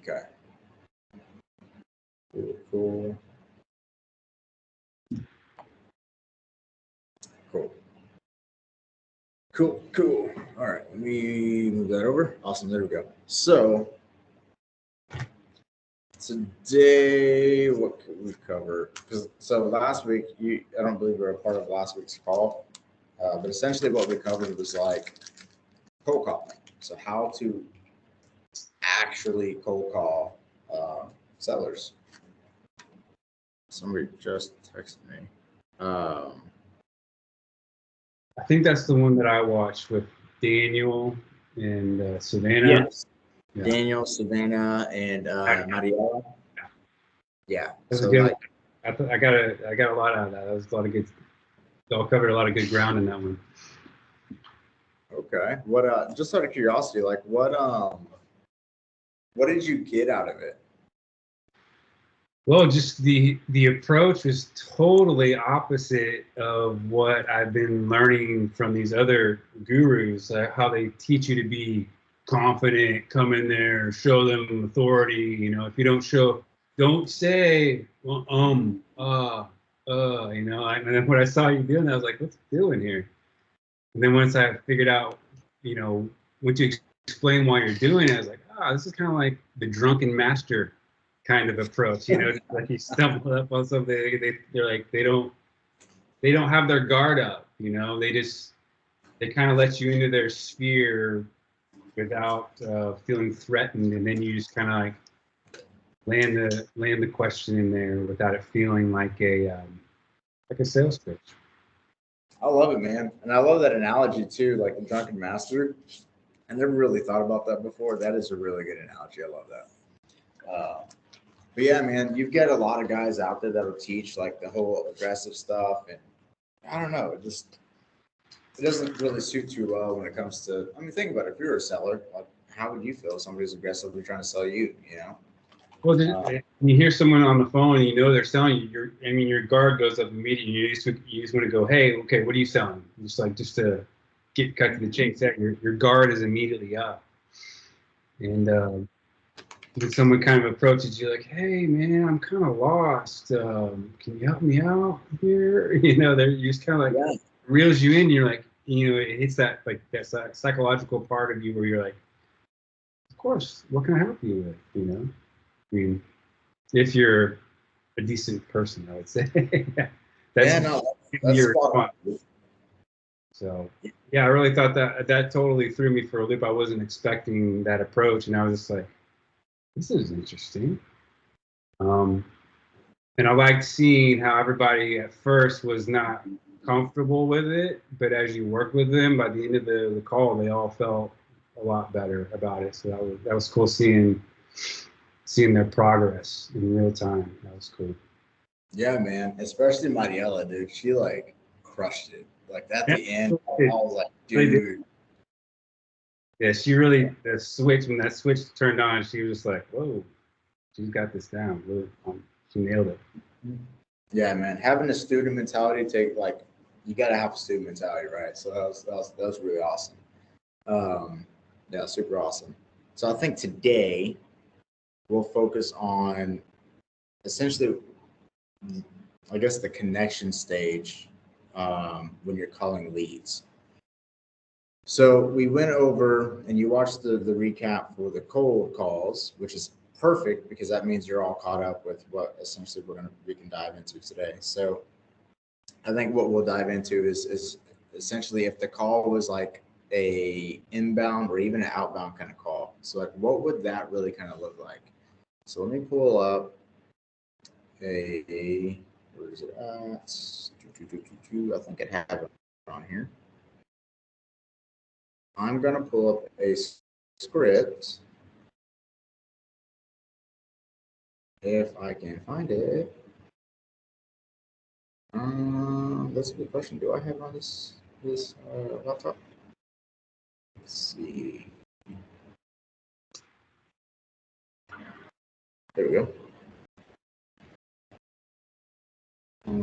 Okay. Cool. Cool. All right, let me move that over. Awesome. There we go. So today, what could we cover? So last week, I don't believe you were a part of last week's call, but essentially what we covered was like cold calling. So how to actually cold call sellers. Somebody just texted me. I think that's the one that I watched with Daniel and Savannah. Yes. Yeah. Daniel, Savannah, and Mariella. Yeah. So like, I got a lot out of that. That was a lot of good. Y'all covered a lot of good ground in that one. Okay. What? Just out of curiosity, like what did you get out of it? Well, just the approach is totally opposite of what I've been learning from these other gurus, how they teach you to be confident, come in there, show them authority. You know, if you don't say, well, you know. And then when I saw you doing that, I was like, what's he doing here? And then once I figured out, you know, once you explain why you're doing it, I was like, this is kind of like the drunken master kind of approach, you know, like you stumble up on something, they're like, they don't have their guard up, you know, they kind of let you into their sphere without feeling threatened, and then you just kind of like land the question in there without it feeling like a sales pitch. I love it, man, and I love that analogy too, like the drunken master. I never really thought about that before. That is a really good analogy. I love that. But yeah, man, you've got a lot of guys out there that'll teach like the whole aggressive stuff, and I don't know, it doesn't really suit you well when it comes to. I mean, think about it. If you're a seller, like, how would you feel if somebody's aggressively trying to sell you? You know. Well, when you hear someone on the phone and you know they're selling you, your guard goes up immediately. You just want to go, hey, okay, what are you selling? Just to cut to the chase. Your guard is immediately up, and when someone kind of approaches you like, hey man, I'm kind of lost. Can you help me out here? You know, you just kind of like reels you in. You're like, you know, it hits that like that psychological part of you where you're like, of course, what can I help you with? You know, I mean, if you're a decent person, I would say. That's your response. So yeah, I really thought that totally threw me for a loop. I wasn't expecting that approach, and I was just like, this is interesting. And I liked seeing how everybody at first was not comfortable with it, but as you work with them, by the end of the call, they all felt a lot better about it. So that was cool seeing their progress in real time. That was cool. Yeah, man. Especially Mariella, dude. She like crushed it. Like at the end, I was like, dude. Yeah, she really when that switch turned on, she was just like, whoa, she's got this down. Really, she nailed it. Yeah, man. Having a student mentality you gotta have a student mentality, right? So that was really awesome. Yeah, super awesome. So I think today we'll focus on essentially, I guess, the connection stage when you're calling leads. So we went over and you watched the recap for the cold calls, which is perfect because that means you're all caught up with what essentially we can dive into today. So I think what we'll dive into is essentially if the call was like a inbound or even an outbound kind of call. So like what would that really kind of look like? So let me pull up where is it at? I think I have it on here. I'm gonna pull up a script if I can find it. That's a good question. Do I have it on this laptop? Let's see. There we go.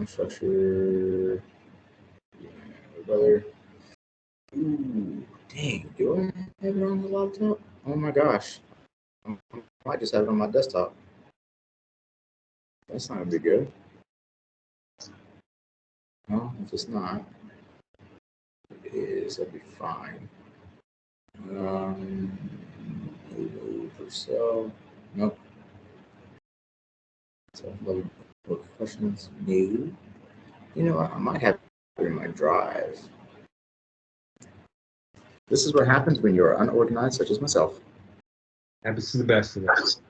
Structure. Yeah, brother. Ooh, dang. Do I have it on the laptop? Oh my gosh. I'm I might just have it on my desktop. That's not gonna be good. Well, if it's not, it is. That'd be fine. For so. Nope. So, level questions. New. You know what? I might have it in my drive. This is what happens when you are unorganized, such as myself. Happens to the best of us.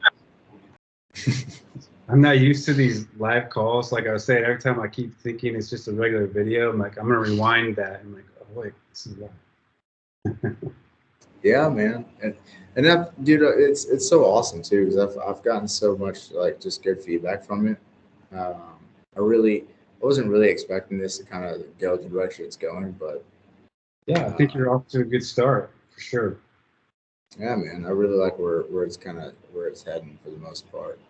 I'm not used to these live calls. Like I was saying, every time I keep thinking it's just a regular video, I'm like, I'm gonna rewind that. I'm like, oh wait, this is live. Yeah, man, and that, dude, it's so awesome too because I've gotten so much like just good feedback from it. Um, I wasn't really expecting this to kind of go the direction it's going, but Yeah, I think you're off to a good start for sure. yeah, man, I really like where it's kind of where it's heading for the most part.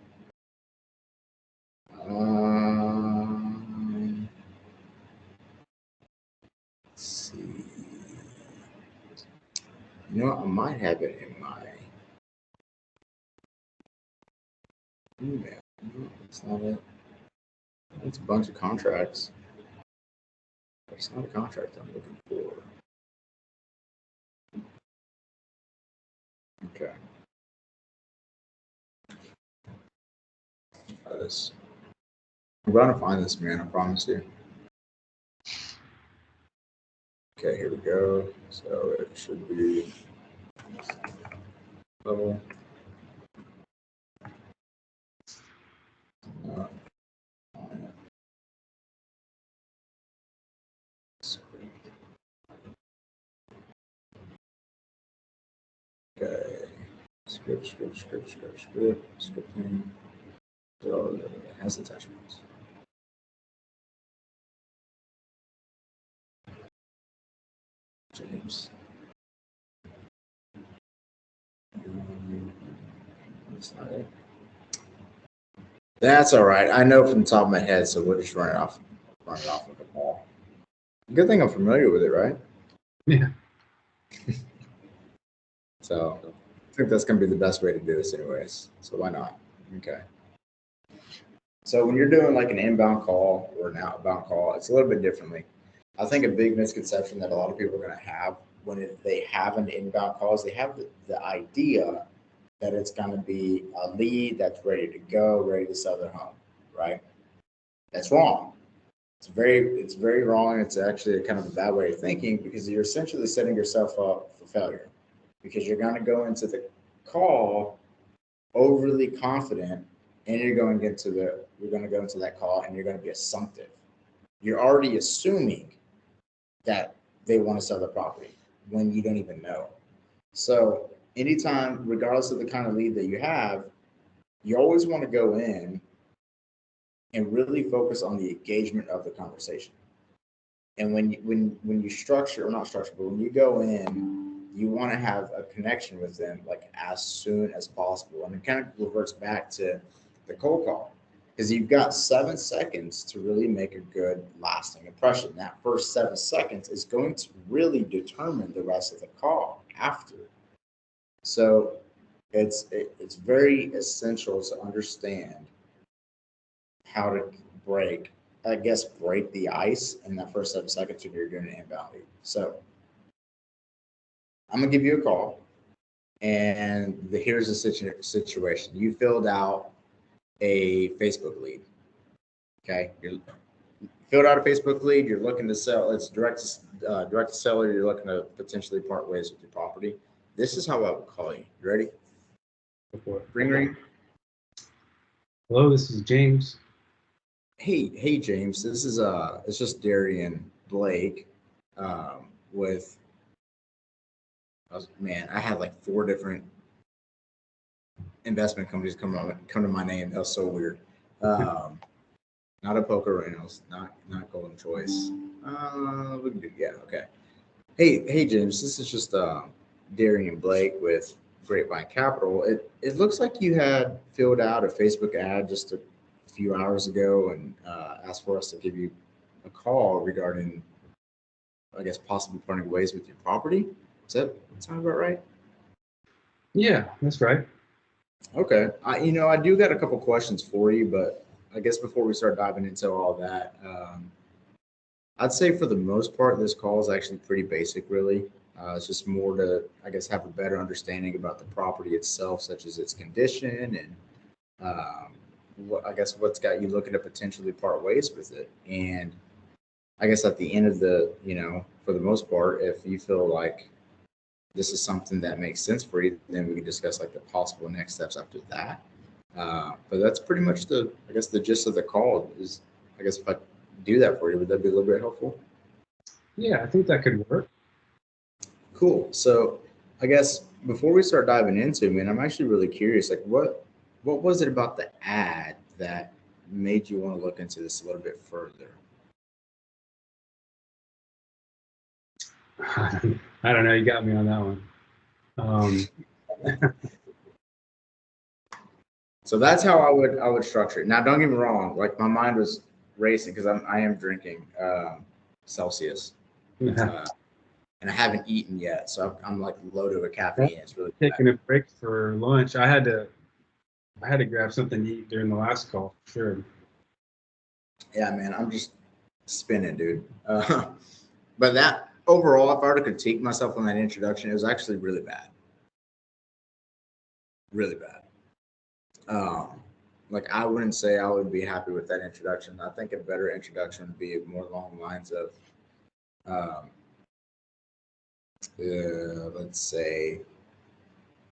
Let's see. You know what? I might have it in my email. No, that's not it. It's a bunch of contracts. It's not a contract I'm looking for. Okay. Try this. I'm gonna find this, man. I promise you. Okay, here we go. So it should be level. Uh, okay. Scripting. So it has attachments. James. That's not it. That's all right. I know from the top of my head, so we'll just run it off. Run it off with the ball. Good thing I'm familiar with it, right? Yeah. So I think that's gonna be the best way to do this, anyways. So why not? Okay. So when you're doing like an inbound call or an outbound call, it's a little bit differently. I think a big misconception that a lot of people are going to have when they have an inbound call is they have the idea that it's going to be a lead that's ready to go, ready to sell their home, right? That's wrong. It's very wrong. It's actually a kind of a bad way of thinking because you're essentially setting yourself up for failure because you're going to go into the call overly confident and you're going to go into that call and you're going to be assumptive. You're already assuming that they want to sell the property when you don't even know. So anytime, regardless of the kind of lead that you have, you always want to go in and really focus on the engagement of the conversation. And when you structure or not structure, but when you go in, you want to have a connection with them like as soon as possible. And it kind of reverts back to the cold call because you've got 7 seconds to really make a good lasting impression. That first 7 seconds is going to really determine the rest of the call after. So it's very essential to understand how to break break the ice in that first 7 seconds if you're doing an inbound lead. So I'm gonna give you a call, and here's the situation. You filled out a Facebook lead. Okay, you filled out a Facebook lead. You're looking to sell. It's direct to seller. You're looking to potentially part ways with your property. This is how I would call you. You ready? Before. Ring. Hello, this is James. Hey James, this is it's just Darian Blake with man, I had like 4 different investment companies come to my name. That was so weird. Not a Poker Reynolds, not Golden Choice. We can do, yeah, okay. Hey James, this is just Darian Blake with Grapevine Capital. It looks like you had filled out a Facebook ad just a few hours ago and asked for us to give you a call regarding, I guess, possibly parting ways with your property. Does that sound about right? Yeah, that's right. Okay. I do got a couple questions for you, but I guess before we start diving into all that, I'd say for the most part, this call is actually pretty basic, really. It's just more to, I guess, have a better understanding about the property itself, such as its condition and what I guess what's got you looking to potentially part ways with it. And I guess at the end of for the most part, if you feel like this is something that makes sense for you, then we can discuss like the possible next steps after that. But that's pretty much I guess, the gist of the call is, I guess if I do that for you, would that be a little bit helpful? Yeah, I think that could work. Cool. So I guess before we start diving into, man, I'm actually really curious, like what was it about the ad that made you want to look into this a little bit further? I don't know. You got me on that one. So that's how I would structure it. Now, don't get me wrong. Like my mind was racing because I am drinking Celsius, and I haven't eaten yet, so I'm like loaded with caffeine. It's really taking a break for lunch. I had to grab something to eat during the last call, for sure. Yeah, man, I'm just spinning, dude. But that overall, if I were to critique myself on that introduction, it was actually really bad. Really bad. Like I wouldn't say I would be happy with that introduction. I think a better introduction would be more along the lines of, um, let's say,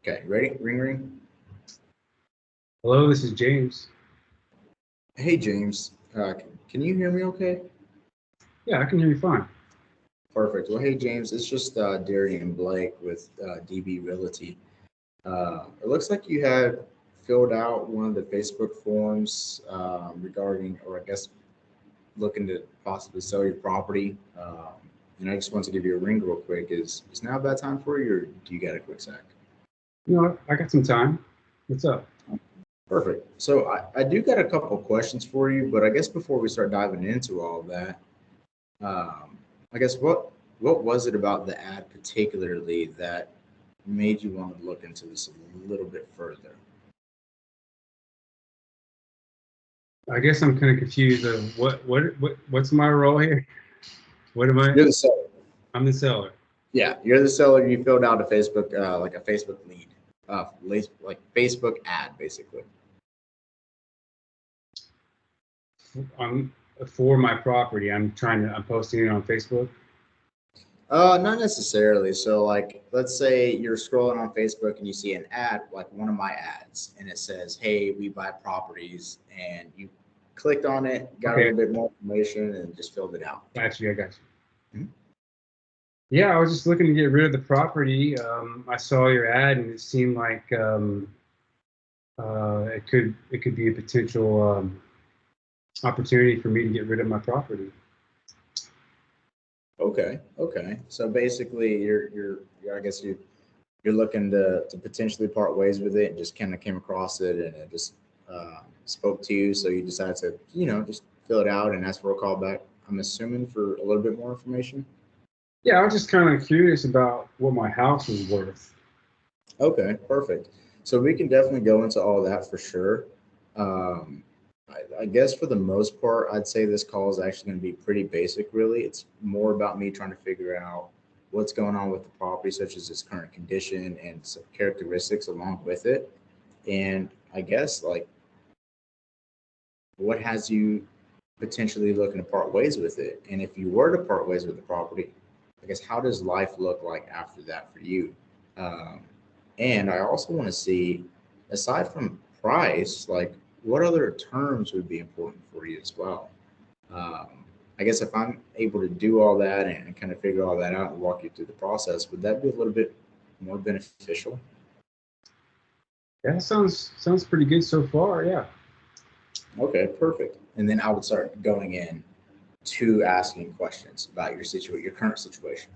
okay, ready? Ring ring. Hello, this is James. Hey James, can you hear me? Okay. Yeah, I can hear you fine. Perfect. Well, hey James, it's just Darian Blake with DB Realty. It looks like you had filled out one of the Facebook forms regarding, or I guess, looking to possibly sell your property. And I just want to give you a ring real quick. Is now a bad time for you, or do you got a quick sec? You know what? I got some time. What's up? Perfect. So I do got a couple of questions for you, but I guess before we start diving into all of that, I guess what was it about the ad particularly that made you want to look into this a little bit further? I guess I'm kind of confused of what's my role here? What am I? You're the seller. I'm the seller. Yeah, you're the seller. You filled out a Facebook, like a Facebook lead, like Facebook ad, basically. I'm for my property. I'm posting it on Facebook. Not necessarily. So, like, let's say you're scrolling on Facebook and you see an ad, like one of my ads, and it says, "Hey, we buy properties," and you clicked on it, got a little bit more information, and just filled it out. Got you. I got you. Mhm. Yeah, I was just looking to get rid of the property. I saw your ad, and it seemed like it could be a potential opportunity for me to get rid of my property. Okay. Okay. So basically, I guess you're looking to potentially part ways with it, and just kind of came across it, and it just spoke to you, so you decided to, just fill it out and ask for a call back. I'm assuming for a little bit more information. Yeah, I was just kind of curious about what my house was worth. Okay, perfect. So we can definitely go into all that for sure. Um, I guess for the most part, I'd say this call is actually going to be pretty basic, really. It's more about me trying to figure out what's going on with the property, such as its current condition and some characteristics along with it. And I guess, like, what has you potentially looking to part ways with it? And if you were to part ways with the property, I guess, how does life look like after that for you? Um, and I also want to see, aside from price, like what other terms would be important for you as well. Um, I guess if I'm able to do all that and kind of figure all that out and walk you through the process, would that be a little bit more beneficial? Yeah, sounds pretty good so far. Yeah. Okay, perfect. And then I would start going in to asking questions about your current situation.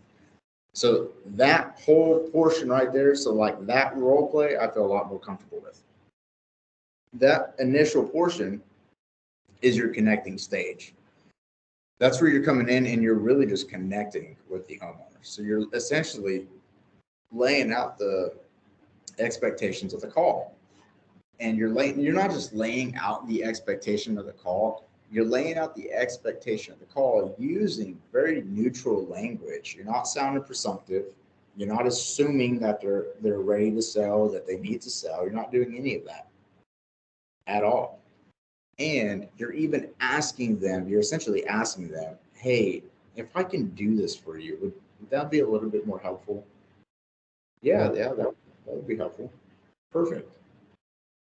So that whole portion right there, so like that role play, I feel a lot more comfortable with. That initial portion is your connecting stage. That's where you're coming in and you're really just connecting with the homeowner. So you're essentially laying out the expectations of the call. and you're not just laying out the expectation of the call, you're laying out the expectation of the call using very neutral language. You're not sounding presumptive. You're not assuming that they're ready to sell, that they need to sell. You're not doing any of that at all. And you're even asking them, you're essentially asking them, hey, if I can do this for you, would that be a little bit more helpful? Yeah, that would be helpful. Perfect.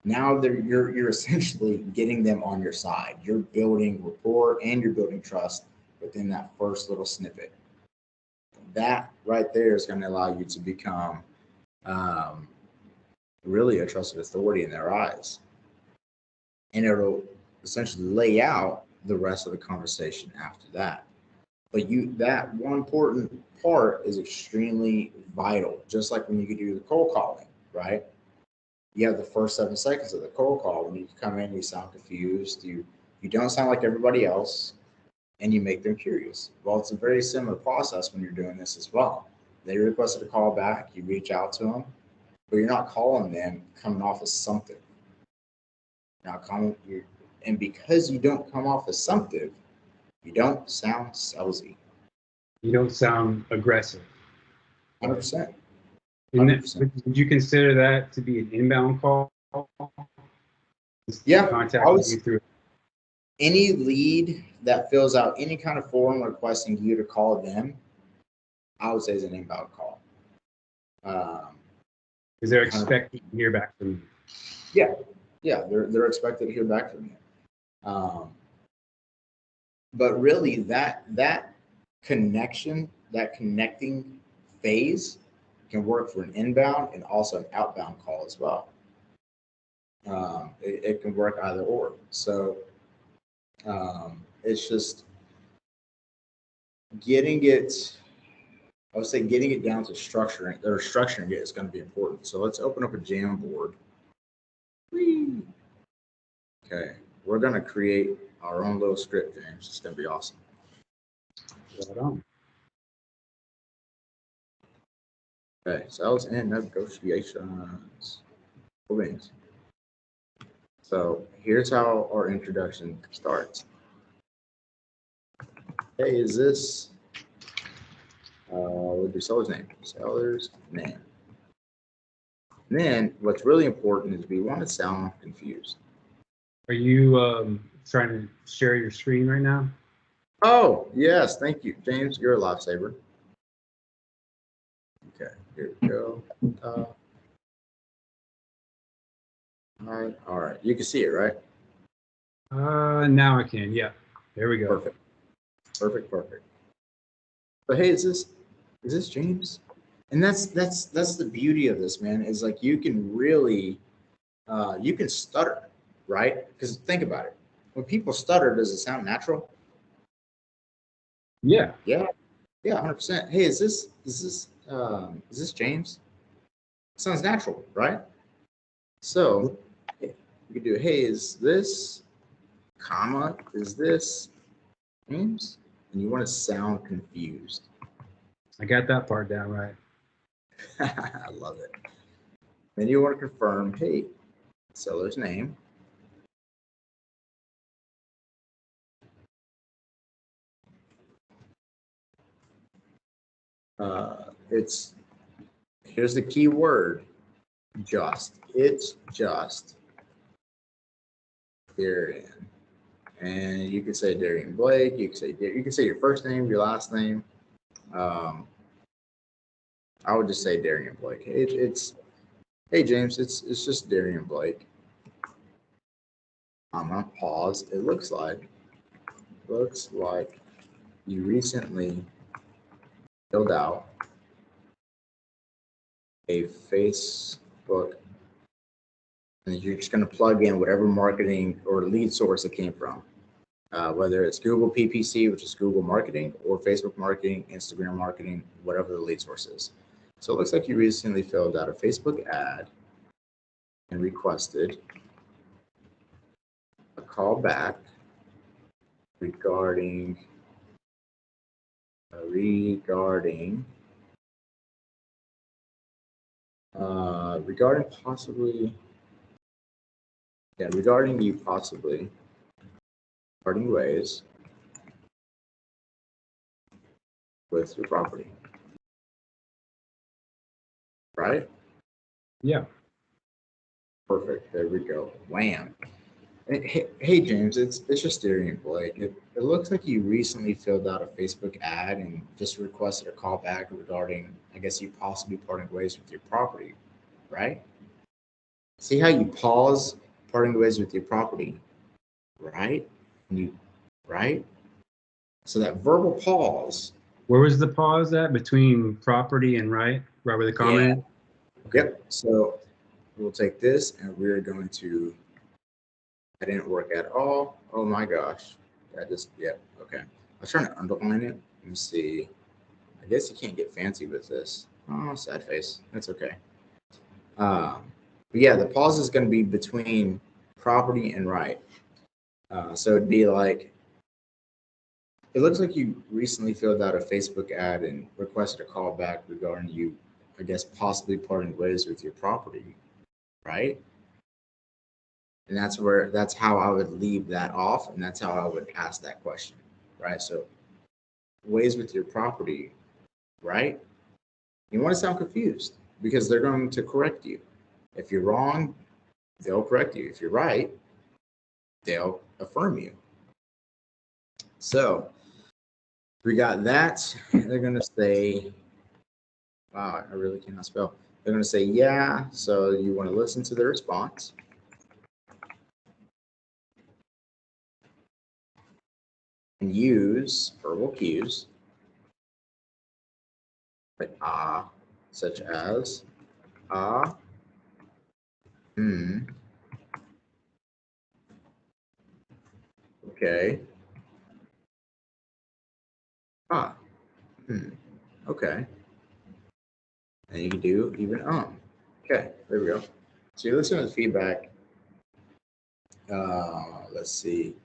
Now you're essentially getting them on your side. You're building rapport and you're building trust within that first little snippet. That right there is going to allow you to become really a trusted authority in their eyes. And it'll essentially lay out the rest of the conversation after that. But that one important part is extremely vital, just like when you could do the cold calling, right? You have the first 7 seconds of the cold call. When you come in, you sound confused, you don't sound like everybody else, and you make them curious. Well, it's a very similar process when you're doing this as well. They requested a call back, you reach out to them, but you're not calling them coming off as something. And because you don't come off as something, you don't sound salesy. You don't sound aggressive. 100%. Would you consider that to be an inbound call? Yeah. Contacting you through any lead that fills out any kind of form requesting you to call them, I would say is an inbound call. Because they're expecting to hear back from you. Yeah, they're expected to hear back from you. But really, that connection, that connecting phase, can work for an inbound and also an outbound call as well. It can work either or. So it's just getting it. I would say getting it down to structuring it is going to be important. So let's open up a Jamboard. Whee! Okay, we're going to create our own little script, James. It's going to be awesome. Right on. Okay, sales and negotiations. Cool beans. So here's how our introduction starts. Hey, is this, we'll do seller's name. Seller's name. And then what's really important is we want to sound confused. Are you trying to share your screen right now? Oh, yes. Thank you, James. You're a lifesaver. Okay, here we go. All right. You can see it, right? Now I can. Yeah. There we go. Perfect. But hey, is this James? And that's the beauty of this, man, is like you can really you can stutter, right? Because think about it. When people stutter, does it sound natural? Yeah. 100%. Hey, is this James? Sounds natural, right? So you could do, hey, is this comma? Is this James? And you want to sound confused. I got that part down right. I love it. Then you want to confirm, hey, seller's name. Here's the key word, just. It's just Darian. And you can say Darian Blake. You can say your first name, your last name. I would just say Darian Blake. Hey James, it's just Darian Blake. I'm gonna pause. It looks like you recently filled out a Facebook, and you're just gonna plug in whatever marketing or lead source it came from. Whether it's Google PPC, which is Google marketing, or Facebook marketing, Instagram marketing, whatever the lead source is. So it looks like you recently filled out a Facebook ad and requested a call back regarding possibly Yeah, regarding you possibly parting ways with your property. Right? Yeah. Perfect. There we go. Wham. Hey, James, it's just Darian Blake. It looks like you recently filled out a Facebook ad and just requested a call back regarding, I guess, you possibly parting ways with your property, right? See how you pause parting ways with your property, right? And you, right? So that verbal pause. Where was the pause at between property and right where the comment? Yeah. Okay. Yep. So we'll take this and we're going to. That didn't work at all. Oh my gosh. That just, yep. Okay. I was trying to underline it. Let me see. I guess you can't get fancy with this. Oh, sad face. That's okay. But yeah, the pause is going to be between property and right. So it'd be like, it looks like you recently filled out a Facebook ad and requested a call back regarding you, I guess, possibly parting ways with your property, right? And that's how I would leave that off, and that's how I would ask that question, right? So, ways with your property, right? You want to sound confused because they're going to correct you. If you're wrong, they'll correct you. If you're right, they'll affirm you. So, we got that. They're going to say, wow, I really cannot spell. They're going to say, yeah. So, you want to listen to the response. And use verbal cues like such as ah, okay, ah, okay. And you can do even Okay, there we go. So you listen to the feedback. Let's see.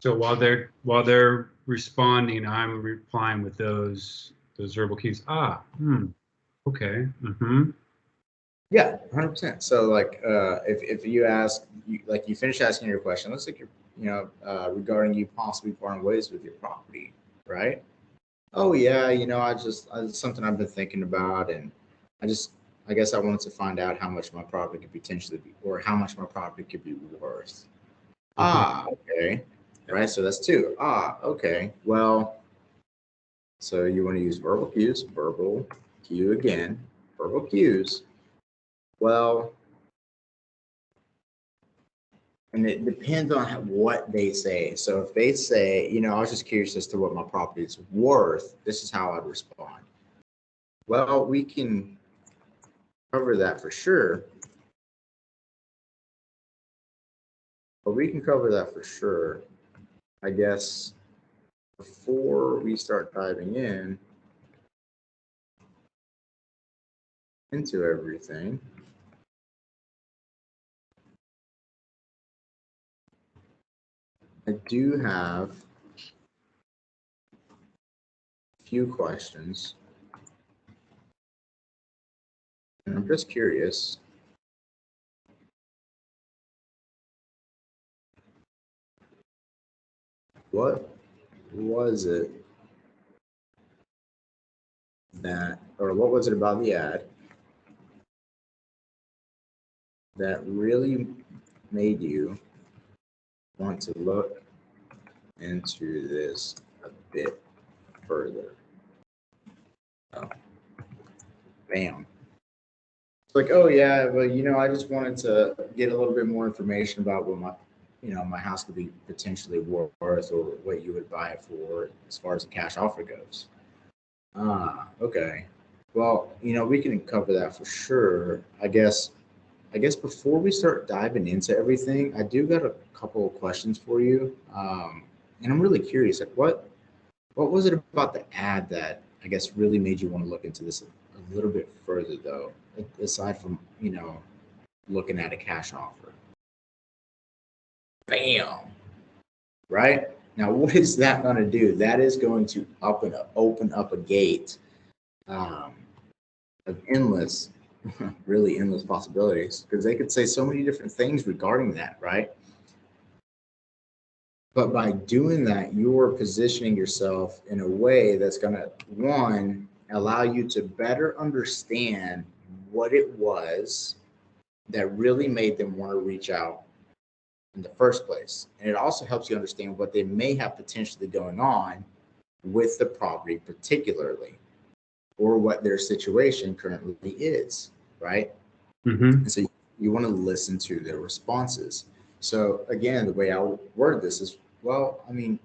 So while they're responding, I'm replying with those verbal cues. Okay. Yeah, 100%. So like, if you ask, like you finish asking your question, looks like you're, regarding you possibly parting ways with your property, right? Oh yeah, it's something I've been thinking about, and I just, I guess I wanted to find out how much my property could potentially be, or how much my property could be worth. Okay, right. So that's two. Okay. Well, so you want to use verbal cues, verbal cue again, verbal cues. Well, and it depends on what they say. So if they say, I was just curious as to what my property is worth, this is how I'd respond. Well, we can cover that for sure. But we can cover that for sure. I guess before we start diving into everything, I do have a few questions. And I'm just curious. What was it what was it about the ad that really made you want to look into this a bit further? Oh, bam. It's like, oh yeah, well, I just wanted to get a little bit more information about what my house could be potentially worth, or what you would buy it for as far as a cash offer goes. Okay. Well, we can cover that for sure. I guess before we start diving into everything, I do got a couple of questions for you. And I'm really curious, like what was it about the ad that I guess really made you want to look into this a little bit further though, aside from, looking at a cash offer? Bam. Right? Now, what is that going to do? That is going to open up a gate um, of endless really endless possibilities, because they could say so many different things regarding that, right? But by doing that, you're positioning yourself in a way that's going to, one, allow you to better understand what it was that really made them want to reach out in the first place. And it also helps you understand what they may have potentially going on with the property, particularly, or what their situation currently is, right? And so you want to listen to their responses. So again, the way I would word this is, well, I mean,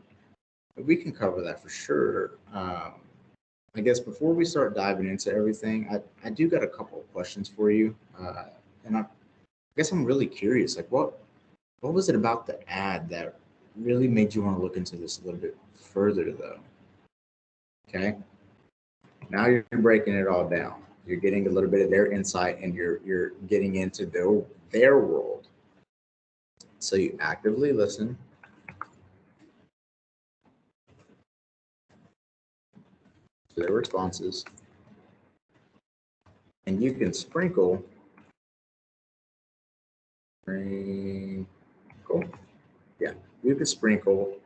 we can cover that for sure. I guess before we start diving into everything, I do got a couple of questions for you. And I guess I'm really curious, like what was it about the ad that really made you want to look into this a little bit further though? Okay. Now you're breaking it all down. You're getting a little bit of their insight and you're getting into their world. So you actively listen to their responses, and you can sprinkle, yeah, you can sprinkle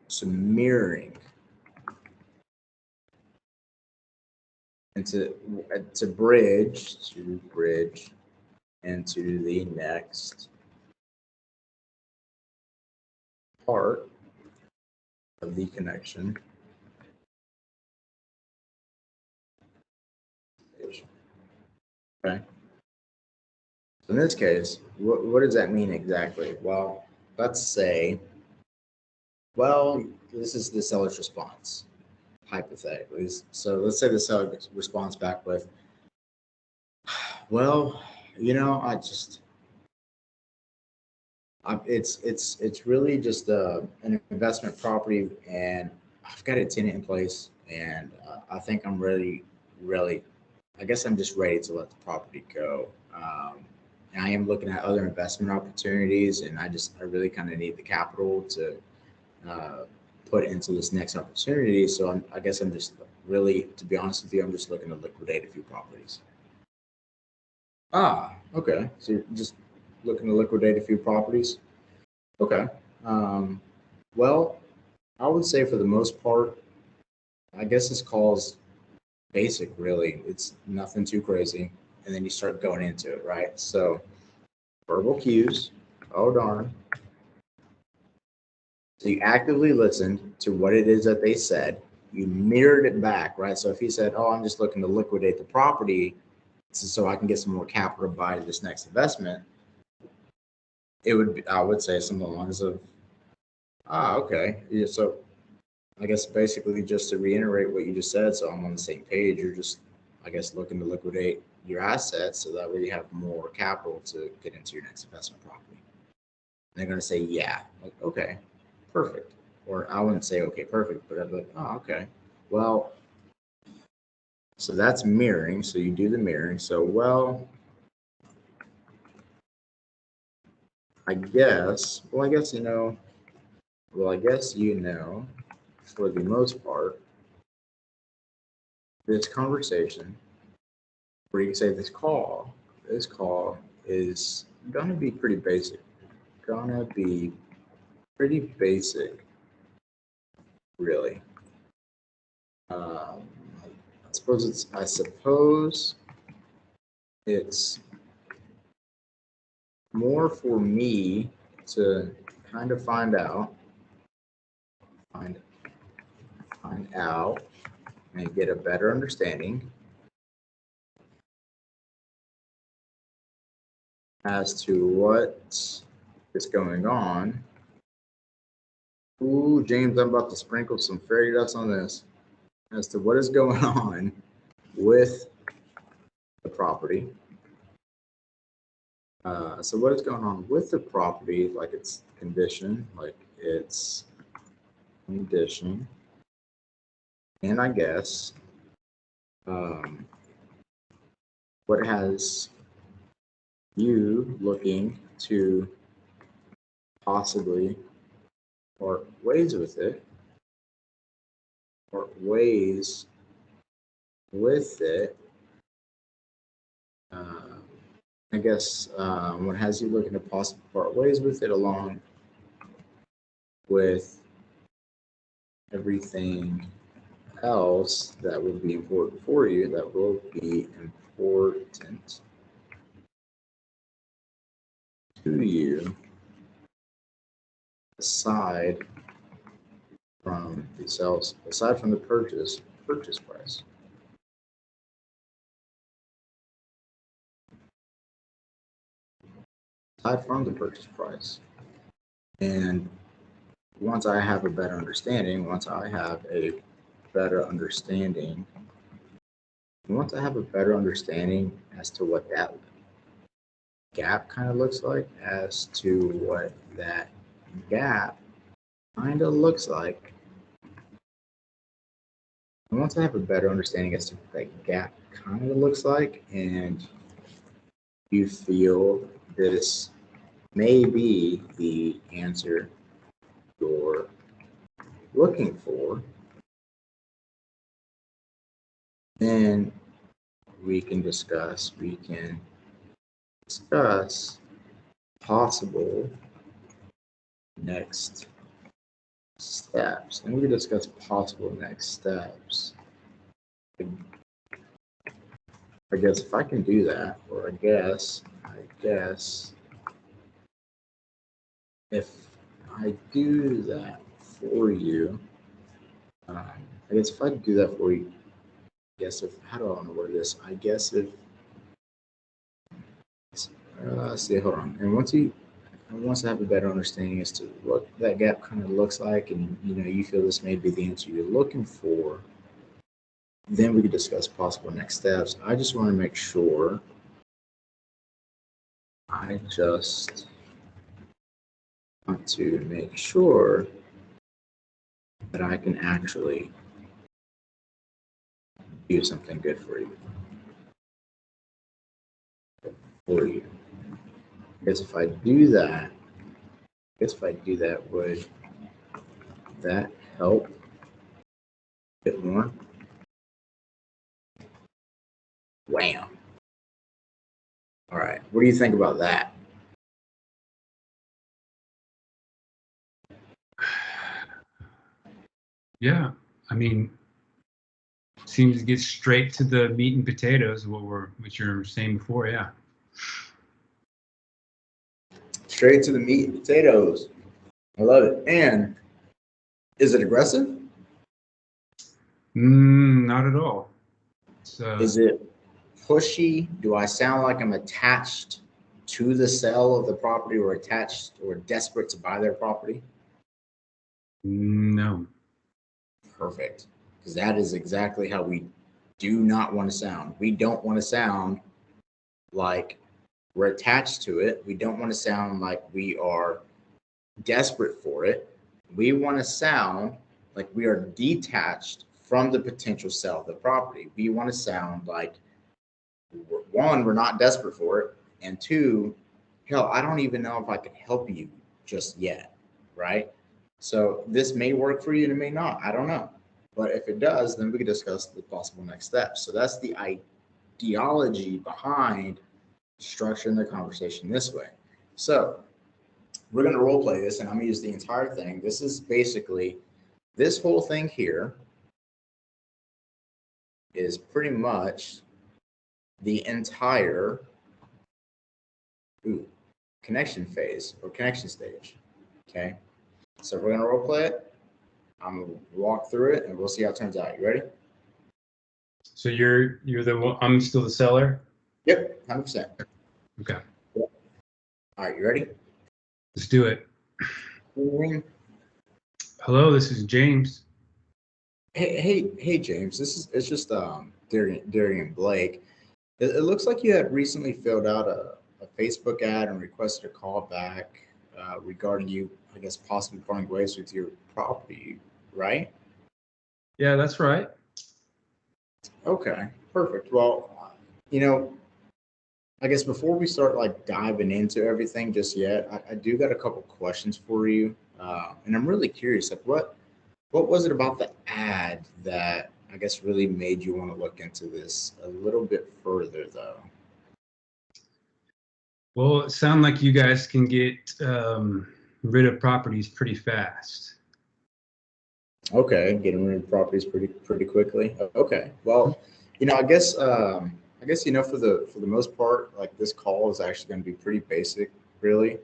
some mirroring and to bridge into the next part of the connection. Okay. So in this case, what does that mean exactly? Well, let's say, well, this is the seller's response, hypothetically. So let's say the seller responds back with, well, it's really just an investment property, and I've got a tenant in place, and I think I'm really, I guess I'm just ready to let the property go. And I am looking at other investment opportunities, and I really kind of need the capital to uh, put into this next opportunity. So I guess I'm just really, to be honest with you, I'm just looking to liquidate a few properties. Ah, okay. So you're just looking to liquidate a few properties. Okay. Um, well, I would say for the most part, I guess this call's basic, really. It's nothing too crazy. And then you start going into it, right? So verbal cues. Oh, darn. So you actively listened to what it is that they said. You mirrored it back, right? So if he said, oh, I'm just looking to liquidate the property so I can get some more capital to buy this next investment, I would say something along the lines of, okay. Yeah, so I guess basically just to reiterate what you just said, so I'm on the same page, you're just, I guess, looking to liquidate your assets so that way you have more capital to get into your next investment property. And they're going to say, yeah, like, okay, perfect. Or I wouldn't say, okay, perfect, but I'd be like, oh, okay. Well, so that's mirroring. So you do the mirroring. So, well, I guess, well, I guess, for the most part, this conversation, or you can say this call is gonna be pretty basic. Gonna be pretty basic, really. Um, I suppose it's more for me to kind of find find out and get a better understanding as to what is going on. Ooh, James, I'm about to sprinkle some fairy dust on this as to what is going on with the property. So what is going on with the property, like its condition, and I guess what has you looking to possibly or ways with it or ways with it I guess what has you looking to possibly part ways with it along with everything else that would be important for you that will be important to you aside from the sales, aside from the purchase price. Aside from the purchase price. And once I have a better understanding, once I have a better understanding as to what that gap kind of looks like, as to what that gap kind of looks like, and once I have a better understanding as to what that gap kind of looks like, and you feel this may be the answer you're looking for, then we can discuss possible next steps. And we can discuss possible next steps. I guess if I can do that, or I guess if I do that for you, I guess if I do that for you, how do I want to word this? I guess if, see, hold on. And once I have a better understanding as to what that gap kind of looks like, and you feel this may be the answer you're looking for, then we can discuss possible next steps. I just want to make sure. That I can actually do something good for you. Because if I do that, would that help a bit more? Wham. All right. What do you think about that? Yeah, I mean, seems to get straight to the meat and potatoes, what you were saying before. Yeah. Straight to the meat and potatoes. I love it. And is it aggressive? Not at all. Is it pushy? Do I sound like I'm attached to the sale of the property, or attached or desperate to buy their property? No. Perfect. Because that is exactly how we do not want to sound. We don't want to sound like we're attached to it. We don't want to sound like we are desperate for it. We want to sound like we are detached from the potential sale of the property. We want to sound like, one, we're not desperate for it, and two, hell, I don't even know if I can help you just yet, right? So this may work for you and it may not. I don't know. But if it does, then we can discuss the possible next steps. So that's the ideology behind structuring the conversation this way. So we're going to role play this, and I'm going to use the entire thing. This is basically, this whole thing here is pretty much the entire connection phase or connection stage. Okay. So we're going to role play it. I'm going to walk through it and we'll see how it turns out. You ready? So you're the one, I'm still the seller? Yep, 100%. Okay. All right, you ready? Let's do it. Hello, this is James. Hey, James. It's just Darian and Blake. It looks like you had recently filled out a Facebook ad and requested a call back regarding you, I guess, possibly parting ways with your property, right? Yeah, that's right. Okay, perfect. Well, I guess before we start like diving into everything just yet, I do got a couple questions for you, and I'm really curious. Like, what was it about the ad that I guess really made you want to look into this a little bit further, though? Well, it sounds like you guys can get rid of properties pretty fast. Okay, getting rid of properties pretty quickly. Okay, well, I guess for the most part, like this call is actually going to be pretty basic, really.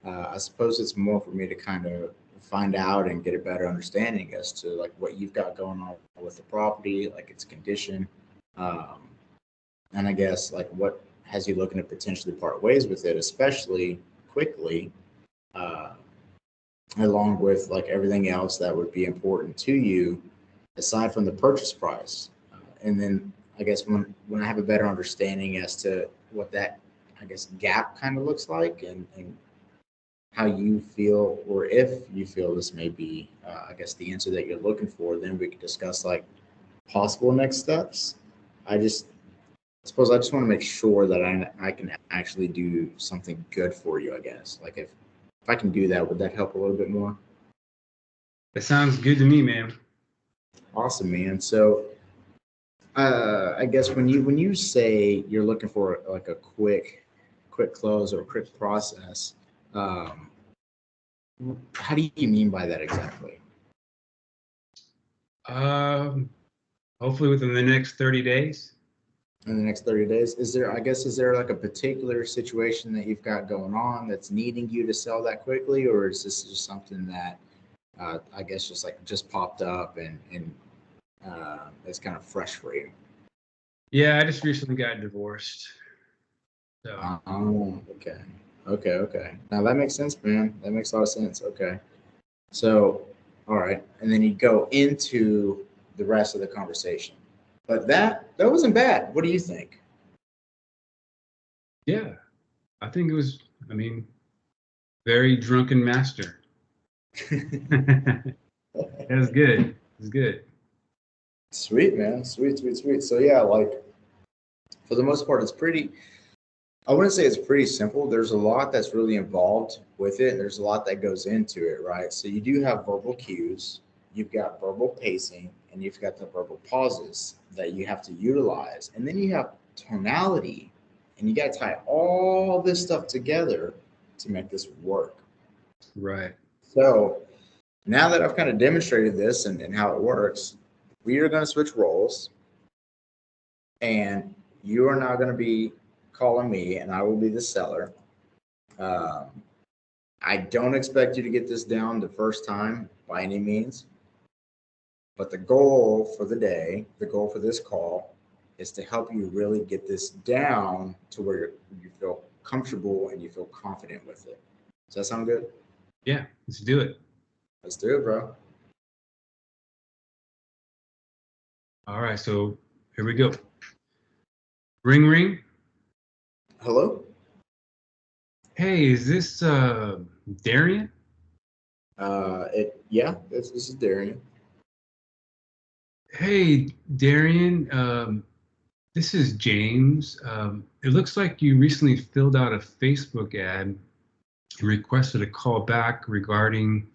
I suppose it's more for me to kind of find out and get a better understanding as to like what you've got going on with the property, like its condition, um, and I guess like what has you looking to potentially part ways with it, especially quickly. Uh, Along with like everything else that would be important to you aside from the purchase price. And then I guess when I have a better understanding as to what that I guess gap kind of looks like and how you feel or if you feel this may be I guess the answer that you're looking for, then we can discuss like possible next steps. I just suppose I just want to make sure that I can actually do something good for you, I guess. Like if I can do that, would that help a little bit more? That sounds good to me, man. Awesome, man. So, I guess when you say you're looking for like a quick close or a quick process, um, how do you mean by that exactly? Um, Hopefully within the next 30 days. In the next 30 days, is there like a particular situation that you've got going on that's needing you to sell that quickly, or is this just something that I guess just popped up and it's kind of fresh for you? Yeah, I just recently got divorced. So, Oh, okay. Okay. Now that makes sense, man. That makes a lot of sense. Okay. So, all right. And then you go into the rest of the conversation. But that wasn't bad. What do you think? yeah, I think it was, I mean, very drunken master. It was good. It was good. Sweet, man. Sweet. So yeah, like for the most part, it's pretty I wouldn't say it's pretty simple. There's a lot that's really involved with it. There's a lot that goes into it, right? So you do have verbal cues, you've got verbal pacing, and you've got the verbal pauses that you have to utilize. And then you have tonality, and you got to tie all this stuff together to make this work. Right. So now that I've kind of demonstrated this and how it works, we are going to switch roles, and you are now going to be calling me, and I will be the seller. Um, I don't expect you to get this down the first time by any means, but the goal for the day, the goal for this call is to help you really get this down to where you feel comfortable and you feel confident with it. Does that sound good? Yeah, let's do it. Let's do it, bro. All right, so here we go. Ring ring. Hello? Hey, is this Darian? Yeah, this is Darian. Hey, Darian, this is James. It looks like you recently filled out a Facebook ad and requested a call back regarding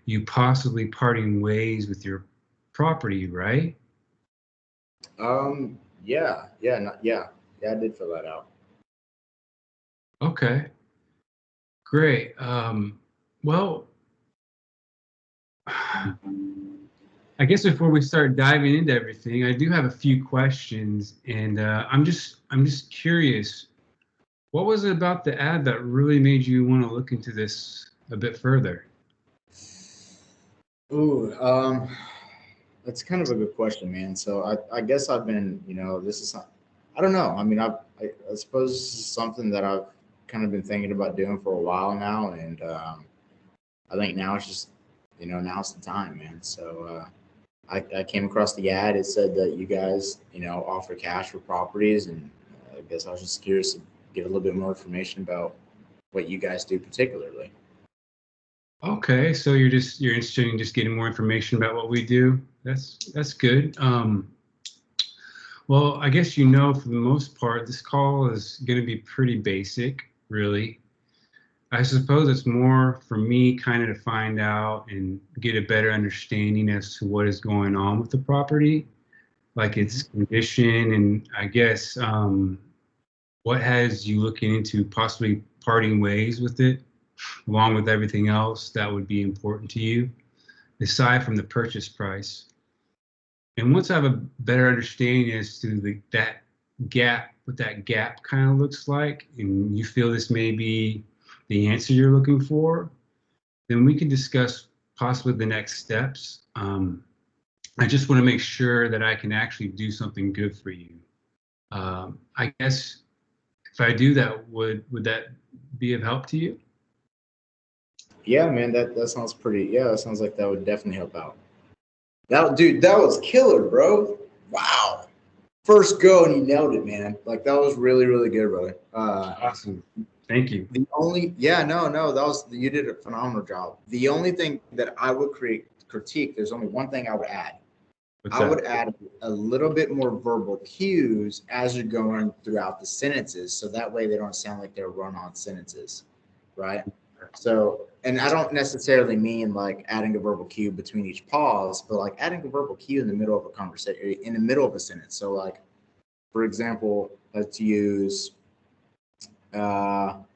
you possibly parting ways with your property, right? Yeah, I did fill that out. Okay, great. Well, I guess before we start diving into everything, I do have a few questions, and I'm just curious. What was it about the ad that really made you want to look into this a bit further? Ooh, that's kind of a good question, man. So I guess I've been, this is, I don't know. I mean, I suppose this is something that I've kind of been thinking about doing for a while now, and I think now it's just, now's the time, man. So I came across the ad. It said that you guys, offer cash for properties, and I guess I was just curious to get a little bit more information about what you guys do particularly. Okay, so you're interested in just getting more information about what we do. That's good. Well, I guess for the most part, this call is going to be pretty basic, really. I suppose it's more for me kind of to find out and get a better understanding as to what is going on with the property, like its Mhm. condition, and I guess what has you looking into possibly parting ways with it, along with everything else that would be important to you, aside from the purchase price. And once I have a better understanding as to that gap, what that gap kind of looks like, and you feel this may be the answer you're looking for, then we can discuss possibly the next steps. I just want to make sure that I can actually do something good for you. I guess if I do that, would that be of help to you? Yeah, man, that sounds pretty. Yeah, that sounds like that would definitely help out. Dude, that was killer, bro. Wow. First go and you nailed it, man. Like that was really, really good, brother. Awesome. Thank you. You did a phenomenal job. The only thing that I would critique, there's only one thing I would add. What's I that? would add a little bit more verbal cues as you're going throughout the sentences, so that way they don't sound like they're run-on sentences, right? So, and I don't necessarily mean like adding a verbal cue between each pause, but like adding a verbal cue in the middle of a conversation, in the middle of a sentence. So, like, for example, let's use, well,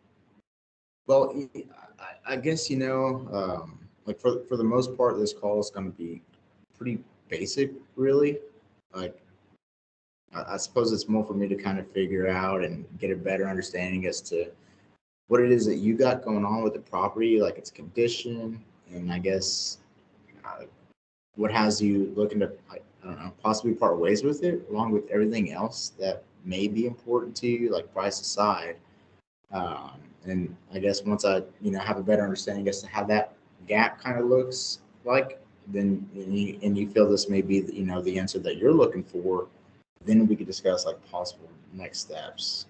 I guess like for the most part, this call is going to be pretty basic, really. Like, I suppose it's more for me to kind of figure out and get a better understanding as to what it is that you got going on with the property, like its condition, and I guess uh, what has you looking to, I don't know, possibly part ways with it, along with everything else that may be important to you, like price aside. Um, and I guess once I, have a better understanding as to how that gap kind of looks like, then and you feel this may be, the answer that you're looking for, then we could discuss like possible next steps.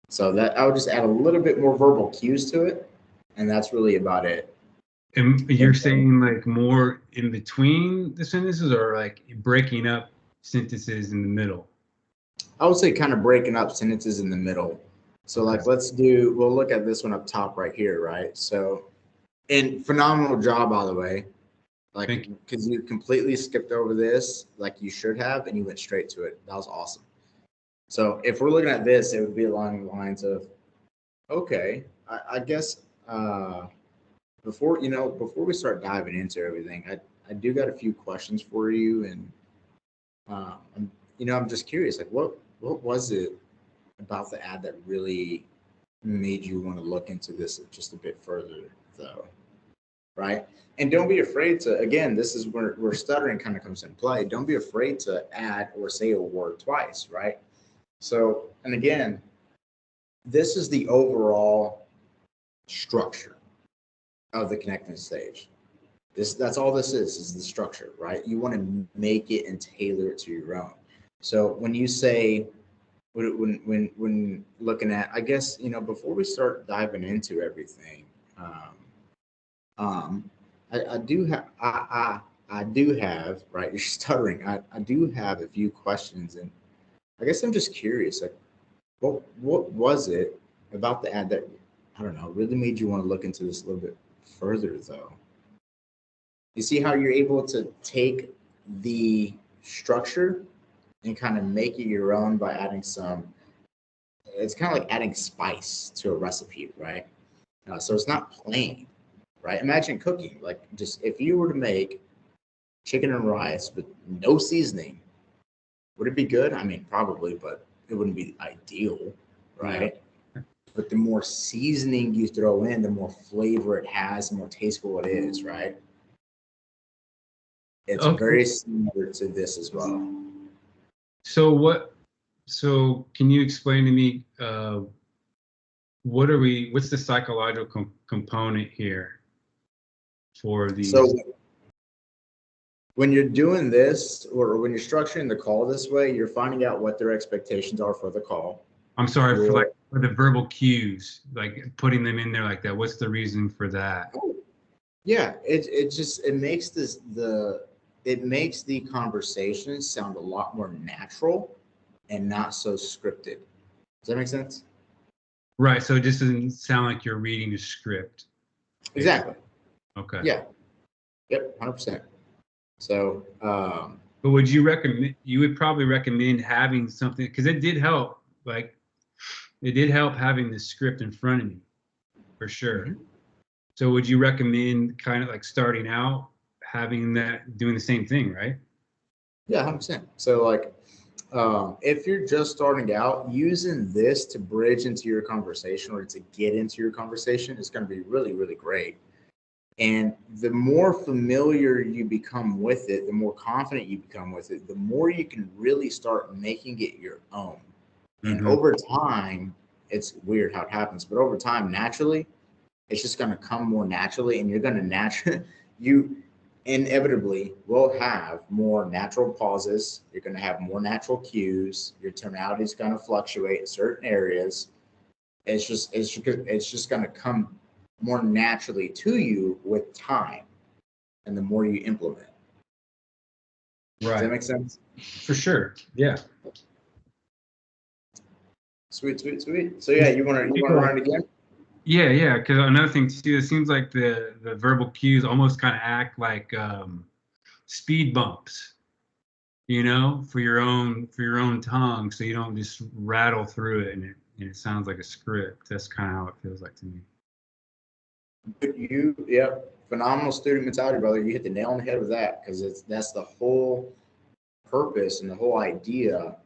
So that I would just add a little bit more verbal cues to it, and that's really about it. And you're saying like more in between the sentences, or like breaking up sentences in the middle? I would say kind of breaking up sentences in the middle. So like we'll look at this one up top right here, right? So, and phenomenal job, by the way, like because you completely skipped over this like you should have, and you went straight to it. That was awesome. So if we're looking at this, it would be along the lines of, okay, I guess before we start diving into everything, I do got a few questions for you, and I'm just curious, like what was it about the ad that really made you want to look into this just a bit further, though, right? And don't be afraid to, again, this is where stuttering kind of comes in play. Don't be afraid to add or say a word twice, right? So, and again, this is the overall structure of the connecting stage. That's all this is the structure, right? You want to make it and tailor it to your own. So when you say, when looking at, I guess, before we start diving into everything, I do have I do have, right, you're stuttering. I do have a few questions, and I guess I'm just curious, like what was it about the ad that, I don't know, really made you want to look into this a little bit further, though? You see how you're able to take the structure and kind of make it your own by adding it's kind of like adding spice to a recipe, right? So it's not plain, right? Imagine cooking, like just if you were to make chicken and rice with no seasoning, would it be good? I mean, probably, but it wouldn't be ideal, right? Yeah. But the more seasoning you throw in, the more flavor it has, the more tasteful it is, right? It's very similar to this as well. So can you explain to me what's the psychological component here for these? So when you're doing this, or when you're structuring the call this way, you're finding out what their expectations are for the call. I'm sorry, for the verbal cues, like putting them in there like that. What's the reason for that? Yeah, it makes the conversation sound a lot more natural and not so scripted. Does that make sense? Right. So it just doesn't sound like you're reading a script. Exactly. Okay. Yeah. Yep. 100%. So, but would you recommend? You would probably recommend having something, because it did help. like it did help having this script in front of me, for sure. Mhm. So would you recommend kind of like starting out having that, doing the same thing, right? Yeah, 100%. So like, if you're just starting out, using this to bridge into your conversation or to get into your conversation is going to be really, really great. And the more familiar you become with it, the more confident you become with it, the more you can really start making it your own. And Mm-hmm. over time, it's weird how it happens, but over time, naturally, it's just going to come more naturally, and you're going to naturally, you inevitably will have more natural pauses. You're going to have more natural cues. Your tonality is going to fluctuate in certain areas. It's just going to come more naturally to you with time, and the more you implement. Does that Right. make sense? For sure. Yeah. Sweet, sweet, sweet. So yeah, you want to run it again? Yeah, yeah. Because another thing too, it seems like the verbal cues almost kind of act like speed bumps, for your own tongue, so you don't just rattle through it and it sounds like a script. That's kind of how it feels like to me. Yep, phenomenal student mentality, brother. You hit the nail on the head with that because that's the whole purpose and the whole idea,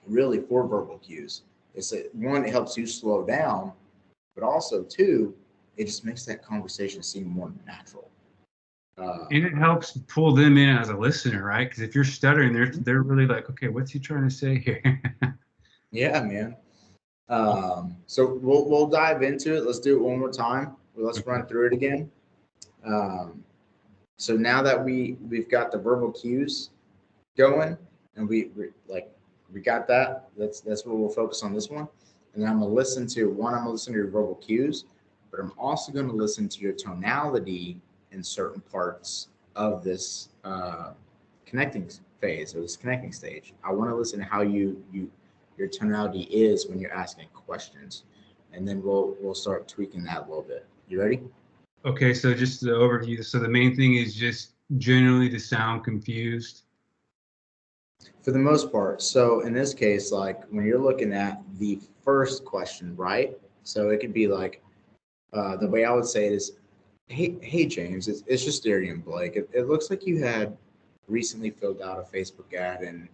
really, for verbal cues. It's that one, it helps you slow down, but also two, it just makes that conversation seem more natural. And it helps pull them in as a listener, right? Because if you're stuttering, they're really like, okay, what's he trying to say here? Yeah, man. So we'll dive into it. Let's do it one more time. Let's Okay. run through it again. Um, so now that we've got the verbal cues going, and we got that. That's what we'll focus on this one. And then I'm gonna listen to one. I'm gonna listen to your verbal cues, but I'm also gonna listen to your tonality in certain parts of this connecting phase or this connecting stage. I want to listen to how your tonality is when you're asking questions, and then we'll start tweaking that a little bit. You ready? Okay, so just the overview. So the main thing is just generally to sound confused. For the most part. So in this case, like when you're looking at the first question, right? So it could be like the way I would say it is, hey James, it's just Darian Blake. It looks like you had recently filled out a Facebook ad and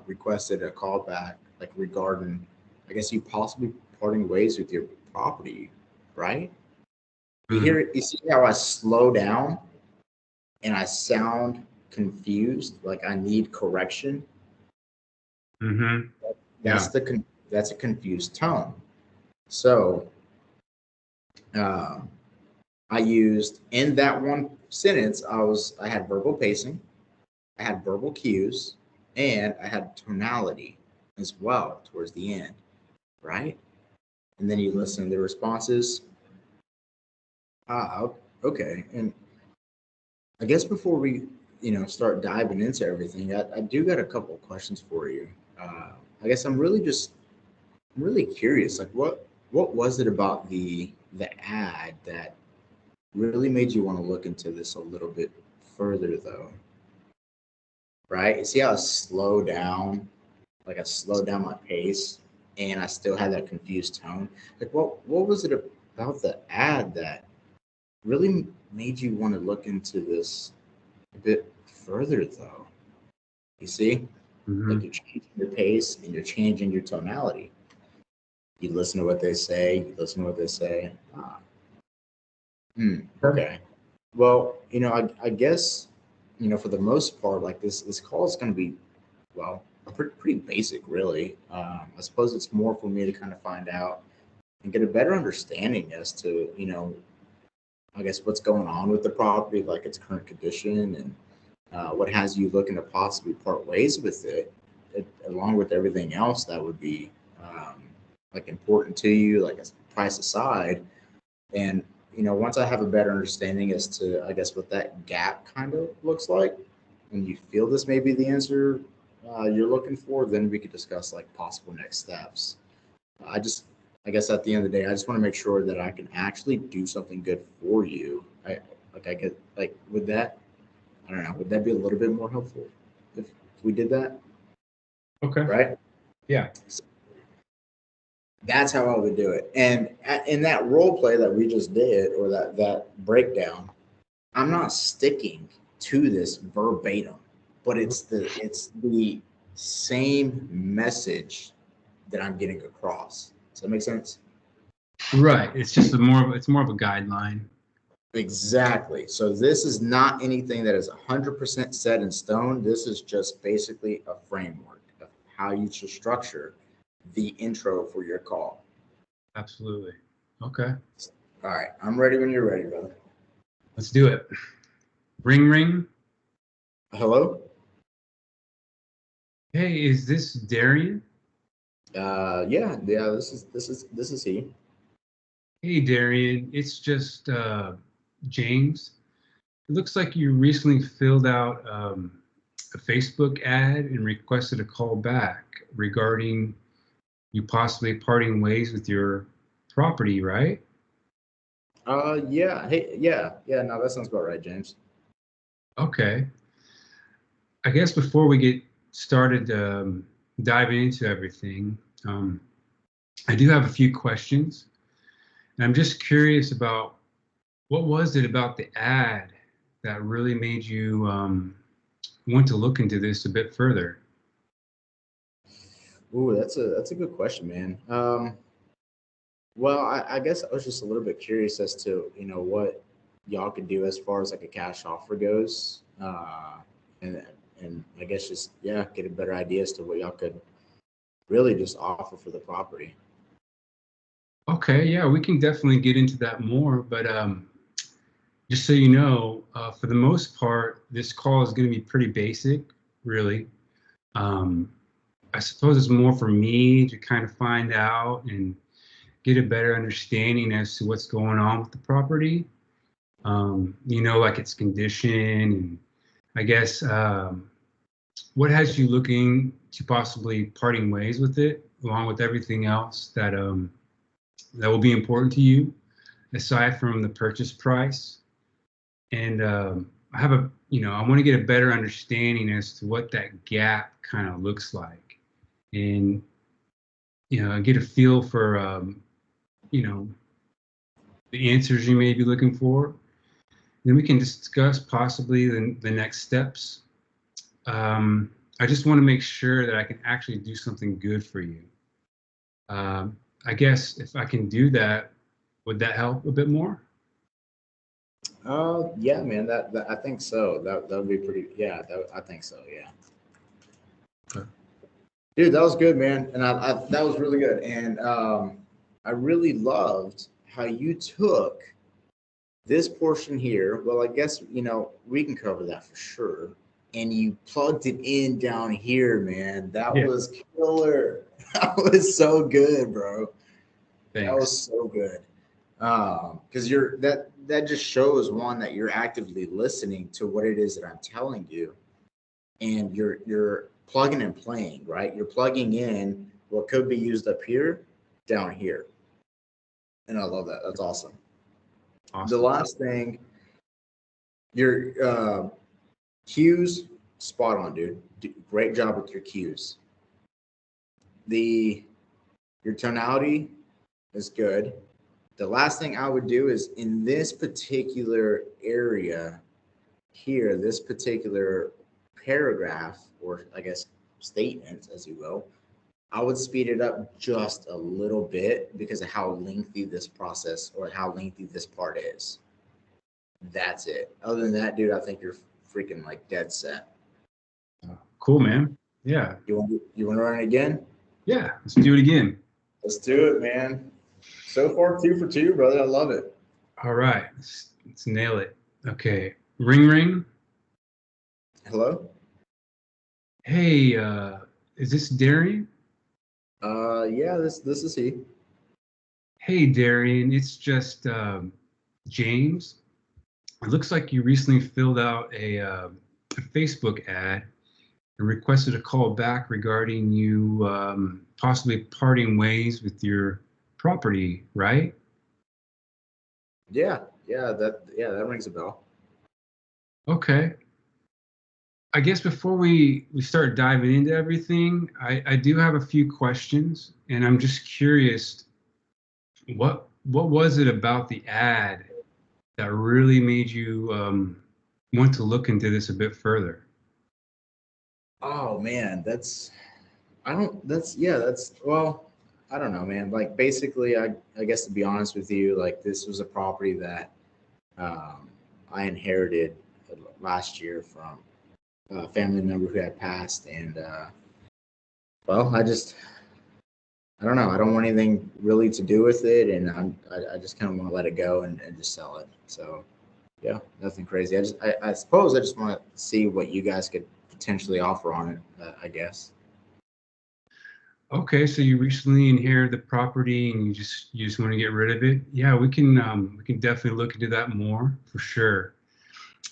requested a call back, like regarding, I guess you possibly parting ways with your property, right? Mhm. You see how I slow down and I sound confused, like I need correction. Mm-hmm. That's Yeah. the that's a confused tone. So uh, I used in that one sentence, I had verbal pacing, I had verbal cues, and I had tonality as well towards the end, right? And then you listen to the responses. Okay. And I guess before we, start diving into everything, I do got a couple of questions for you. Uh, I guess I'm really curious. Like, what was it about the ad that really made you want to look into this a little bit further, though? Right? You see how I slow down, like I slowed down my pace, and I still had that confused tone. Like, what was it about the ad that really made you want to look into this a bit further, though? You see, like Mm-hmm. you're changing your pace and you're changing your tonality. You listen to what they say. You listen to what they say. Okay. Well, I guess, for the most part, like this call is going to be, well, pretty basic, really. I suppose it's more for me to kind of find out and get a better understanding as to, I guess what's going on with the property, like its current condition, and what has you looking to possibly part ways with it, along with everything else that would be like important to you, like a price aside. And once I have a better understanding as to, I guess, what that gap kind of looks like, and you feel this may be the answer you're looking for, then we could discuss like possible next steps. I just, I guess at the end of the day, I just want to make sure that I can actually do something good for you. I get like, would that, I don't know, would that be a little bit more helpful if we did that, Okay. right? Yeah. That's how I would do it. And in that role play that we just did, or that breakdown, I'm not sticking to this verbatim, but it's the same message that I'm getting across. Does that make sense? Right. It's more of a guideline. Exactly. So this is not anything that is 100% set in stone. This is just basically a framework of how you should structure the intro for your call. Absolutely. Okay. All right. I'm ready when you're ready, brother. Let's do it. Ring ring. Hello? Hey, is this Darian? Yeah, this is he. Hey, Darian. It's just James. It looks like you recently filled out a Facebook ad and requested a call back regarding you possibly parting ways with your property, right? Yeah. Hey, yeah. No, that sounds about right, James. Okay. I guess before we get started diving into everything, um, I do have a few questions. And I'm just curious about what was it about the ad that really made you want to look into this a bit further? Ooh, that's a good question, man. Well, I guess I was just a little bit curious as to what y'all could do as far as like a cash offer goes, and and I guess just yeah, get a better idea as to what y'all could really just offer for the property. Okay, yeah, we can definitely get into that more, but just so you know, for the most part, this call is going to be pretty basic, really. Um, I suppose it's more for me to kind of find out and get a better understanding as to what's going on with the property. Like its condition, and I guess what has you looking to possibly parting ways with it, along with everything else that will be important to you, aside from the purchase price. And I want to get a better understanding as to what that gap kind of looks like, and get a feel for you know, the answers you may be looking for. Then we can discuss possibly the next steps. I just want to make sure that I can actually do something good for you. I guess if I can do that, would that help a bit more? Yeah, man. That I think so. That would be pretty. Yeah, I think so. Yeah, Okay. dude, that was good, man, and that was really good, and I really loved how you took this portion here. Well, I guess we can cover that for sure. And you plugged it in down here, man. That Yeah. was killer. That was so good, bro. That Thanks. was so good. Because that just shows one that you're actively listening to what it is that I'm telling you, and you're plugging and playing, right? You're plugging in what could be used up here, down here, and I love that. That's awesome. The Awesome. last thing, your cues, spot on, dude. Great job with your cues. The Your tonality is good. The last thing I would do is in this particular area here, this particular paragraph, or I guess statement, as you will, I would speed it up just a little bit because of how lengthy this process or how lengthy this part is. That's it. Other than that, dude, I think you're freaking like dead set. Cool, man. Yeah. You want to run it again? Yeah. Let's do it again. Let's do it, man. So far, 2 for 2, brother. I love it. All right. Let's nail it. Okay. Ring ring. Hello? Hey, is this Darian? Yeah, this is he. Hey, Darian. It's just James. It looks like you recently filled out a Facebook ad and requested a call back regarding you possibly parting ways with your property, right? Yeah, that rings a bell. Okay. I guess before we start diving into everything, I do have a few questions, and I'm just curious, what was it about the ad that really made you want to look into this a bit further? Oh man, I don't that's yeah, that's well, I don't know, man. Like basically I guess to be honest with you, like this was a property that um I inherited last year from a family member who had passed and well, I don't know. I don't want anything really to do with it, and I just kind of want to let it go and just sell it. So yeah, nothing crazy. I suppose I just want to see what you guys could potentially offer on it. I guess. Okay, so you recently inherited the property and you just want to get rid of it. Yeah, we can definitely look into that more for sure.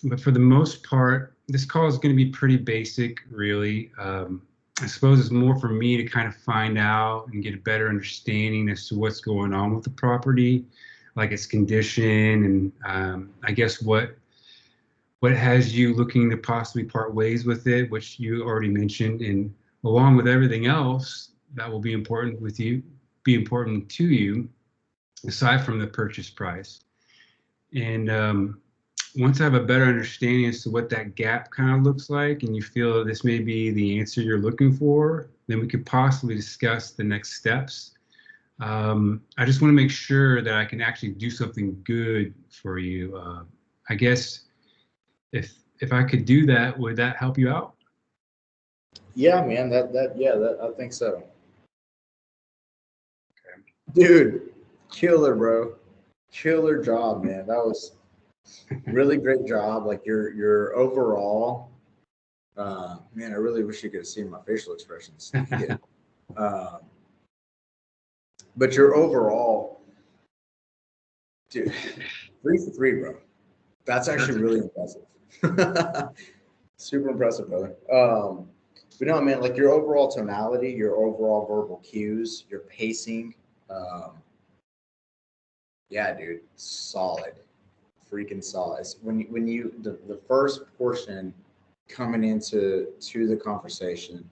But for the most part, this call is going to be pretty basic, really. I suppose it's more for me to kind of find out and get a better understanding as to what's going on with the property, like its condition, and I guess what has you looking to possibly part ways with it, which you already mentioned, and along with everything else that will be important to you, aside from the purchase price. And once I have a better understanding as to what that gap kind of looks like, and you feel this may be the answer you're looking for, then we could possibly discuss the next steps. I just want to make sure that I can actually do something good for you. I guess if I could do that, would that help you out? Yeah, man. That I think so. Dude, killer, bro. Killer job, man. That was really great job. Like your overall, man. I really wish you could have seen my facial expressions. Yeah. Um, but your overall, dude, 3 for 3, bro. That's actually really impressive. Super impressive, brother. But no, man, like your overall tonality, your overall verbal cues, your pacing, um, yeah, dude, solid, freaking solid. When you the first portion coming into the conversation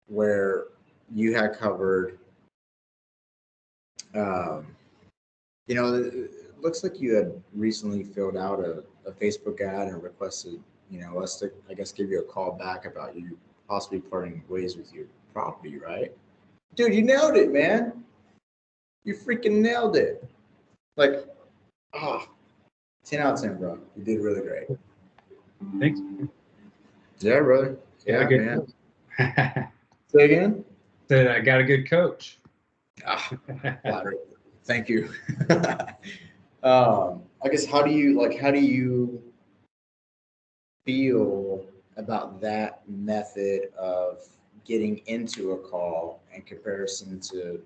where you had covered, um, it looks like you had recently filled out a Facebook ad and requested, us to, I guess, give you a call back about you possibly parting ways with your property, right? Dude, you nailed it, man. You freaking nailed it. Like, ah, 10 out of 10, bro. You did really great. Thanks. Yeah, brother. Got a Yeah, good man. coach. Say again? Said I got a good coach. Ah, flattery. Thank you. I guess how do you feel about that method of getting into a call in comparison to,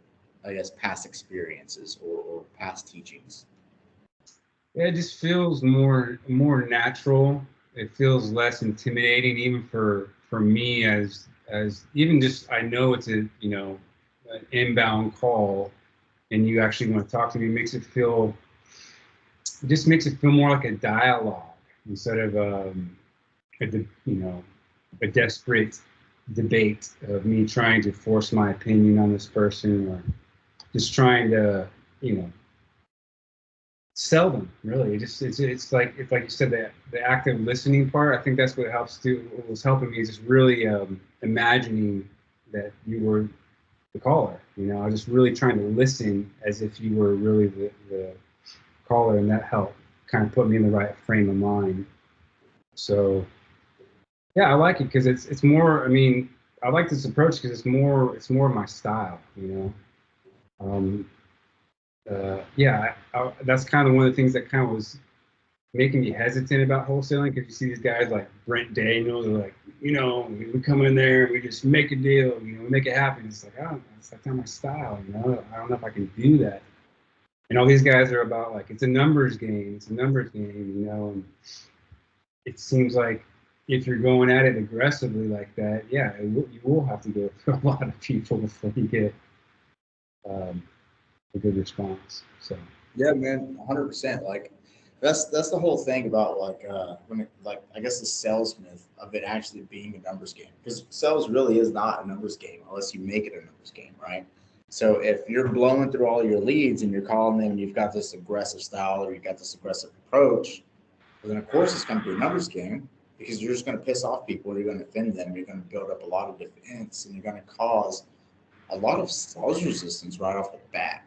I guess, past experiences or past teachings? Yeah, it just feels more natural. It feels less intimidating, even for me as even just I know it's a an inbound call, and you actually want to talk to me. It just makes it feel more like a dialogue instead of a desperate debate of me trying to force my opinion on this person or just trying to you know seldom, really. It's like you said, the active listening part. I think that's what helps do. What was helping me is just really imagining that you were the caller. I was just really trying to listen as if you were really the caller, and that helped kind of put me in the right frame of mind. So yeah, I like it because it's more. I mean, I like this approach because it's more my style. Um, yeah, that's kind of one of the things that kind of was making me hesitant about wholesaling because you see these guys like Brent Daniels, they're like, we come in there and we just make a deal, we make it happen. It's like, oh, it's like not my style, I don't know if I can do that. And all these guys are about like, it's a numbers game, and it seems like if you're going at it aggressively like that, yeah, you will have to go through a lot of people before you get um, a good response. So. Yeah, man, 100%. Like, That's the whole thing about like when it, like I guess the sales myth of it actually being a numbers game, because sales really is not a numbers game unless you make it a numbers game, right? So if you're blowing through all your leads and you're calling them and you've got this aggressive style or you've got this aggressive approach, well, then of course it's going to be a numbers game, because you're just going to piss off people, you're going to offend them, you're going to build up a lot of defense, and you're going to cause a lot of sales resistance right off the bat.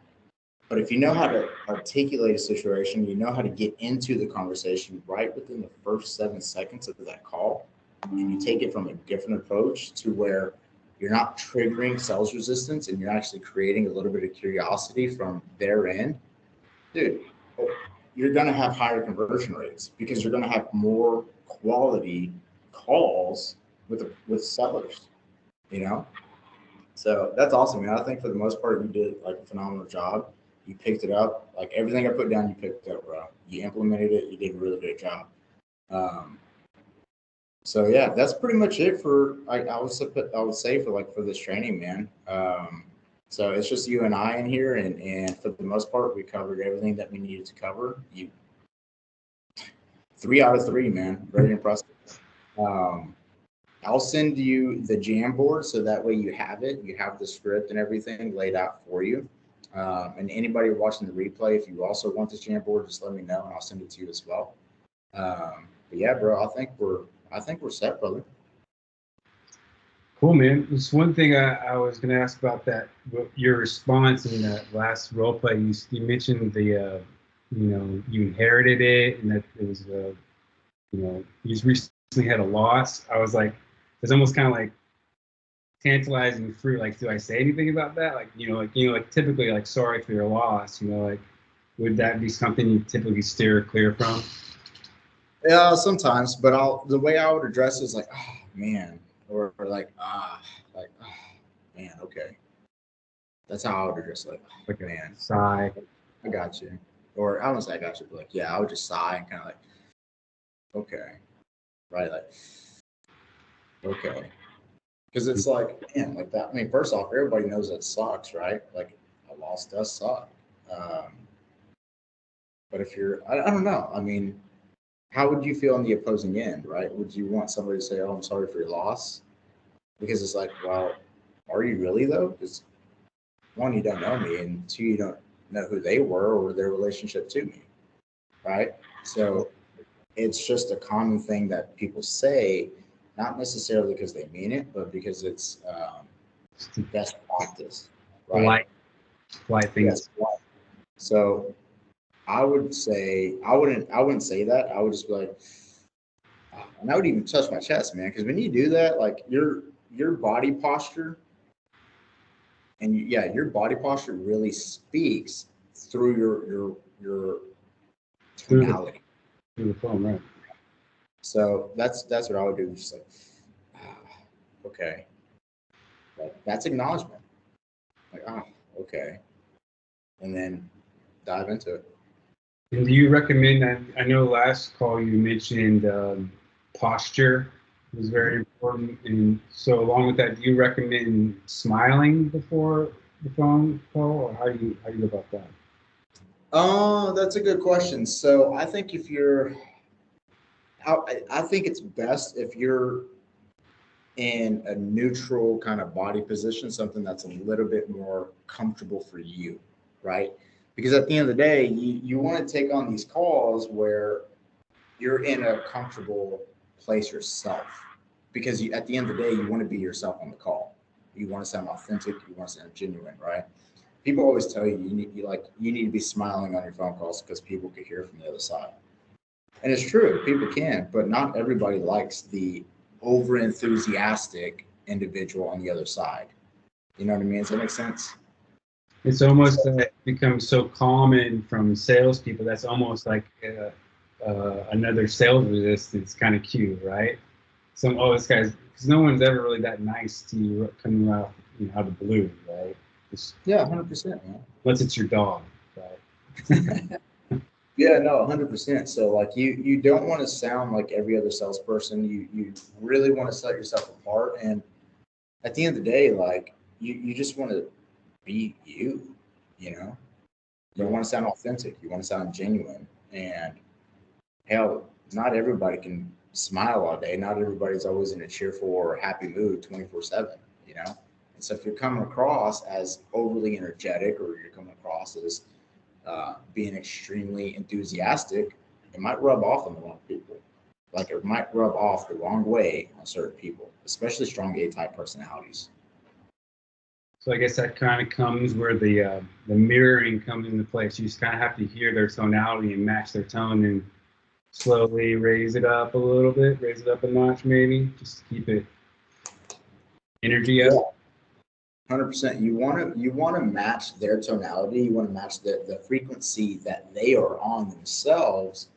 But if you know how to articulate a situation, you know how to get into the conversation right within the first 7 seconds of that call, and you take it from a different approach to where you're not triggering sales resistance and you're actually creating a little bit of curiosity from their end, dude, you're going to have higher conversion rates because you're going to have more quality calls with sellers, you know? So that's awesome, man. I think for the most part, you did like a phenomenal job. You picked it up. Like everything I put down, you picked it up, bro. You implemented it. You did a really great job. Um, so yeah, that's pretty much it for I would say for like for this training, man. So it's just you and I in here, and for the most part, we covered everything that we needed to cover. You 3 out of 3, man. Very impressive. Um, I'll send you the Jamboard so that way you have it. You have the script and everything laid out for you. And anybody watching the replay, if you also want this Jamboard, just let me know and I'll send it to you as well. But yeah, bro, I think we're set, brother. Cool, man. There's one thing I was going to ask about that. Your response in that last role play, you mentioned the, you inherited it and that it was, you just recently had a loss. I was like, it's almost kind of like tantalizing fruit. Like, do I say anything about that? Like typically, like, sorry for your loss. Like, would that be something you typically steer clear from? Yeah, sometimes, but the way I would address it is like, oh man, or like man, okay. That's how I would address it. Like, man, Sigh. I got you. Or I don't say I got you, but like, yeah, I would just sigh and kind of like, okay, right, like, okay, because it's like, man, like that. I mean, first off, everybody knows that sucks, right? Like, a loss does suck. Um, but if you're, I don't know. I mean, how would you feel on the opposing end, right? Would you want somebody to say, "Oh, I'm sorry for your loss," because it's like, well, are you really though? Because one, you don't know me, and two, you don't know who they were or their relationship to me, right? So it's just a common thing that people say, not necessarily because they mean it, but because it's best practice, right? Polite things. Yes. So I would say I wouldn't say that. I would just be like, and I would even touch my chest, man, because when you do that, like your body posture and yeah, your body posture really speaks through your tonality. Through the phone, right? So that's what I would do. Just like, okay, like that's acknowledgement. Like, okay, and then dive into it. And do you recommend that? I know last call you mentioned posture was very important, and so along with that, do you recommend smiling before the phone call, or how do you go about that? Oh, that's a good question. So I think if you're, I think it's best if you're in a neutral kind of body position, something that's a little bit more comfortable for you, right? Because at the end of the day, you want to take on these calls where you're in a comfortable place yourself. Because at the end of the day, you want to be yourself on the call. You want to sound authentic. You want to sound genuine, right? People always tell you you need to be smiling on your phone calls because people can hear from the other side. And it's true, people can, but not everybody likes the over enthusiastic individual on the other side. You know what I mean? Does that make sense? It's almost become so common from salespeople. That's almost like another sales resistance kind of cue, right? This guy's, because no one's ever really that nice to you coming out, out of the blue, right? Yeah, 100%, man. Unless it's your dog, right? Yeah, no, 100%. So like you don't want to sound like every other salesperson. You really want to set yourself apart. And at the end of the day, like you just want to be you, you know? You want to sound authentic. You want to sound genuine. And hell, not everybody can smile all day. Not everybody's always in a cheerful or happy mood 24/7, you know? And so if you're coming across as overly energetic or you're coming across as being extremely enthusiastic, it might rub off on the wrong people. Like it might rub off the wrong way on certain people, especially strong A-type personalities. So I guess that kind of comes where the mirroring comes into place. You just kind of have to hear their tonality and match their tone and slowly raise it up a little bit, raise it up a notch maybe, just to keep it energy up. Yeah. 100%. You want to match their tonality. You want to match the frequency that they are on themselves,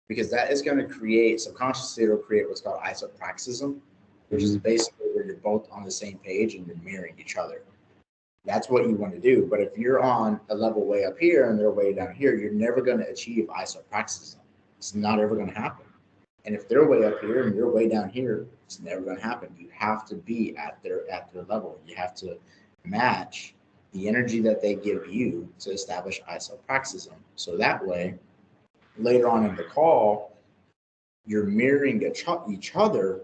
because that is going to create subconsciously. It'll create what's called isopraxism, which is basically where you're both on the same page and you're mirroring each other. That's what you want to do. But if you're on a level way up here and they're way down here, you're never going to achieve isopraxism. It's not ever going to happen. And if they're way up here and you're way down here, it's never going to happen. You have to be at their level. You have to match the energy that they give you to establish isopraxism. So that way, later on in the call, you're mirroring each other.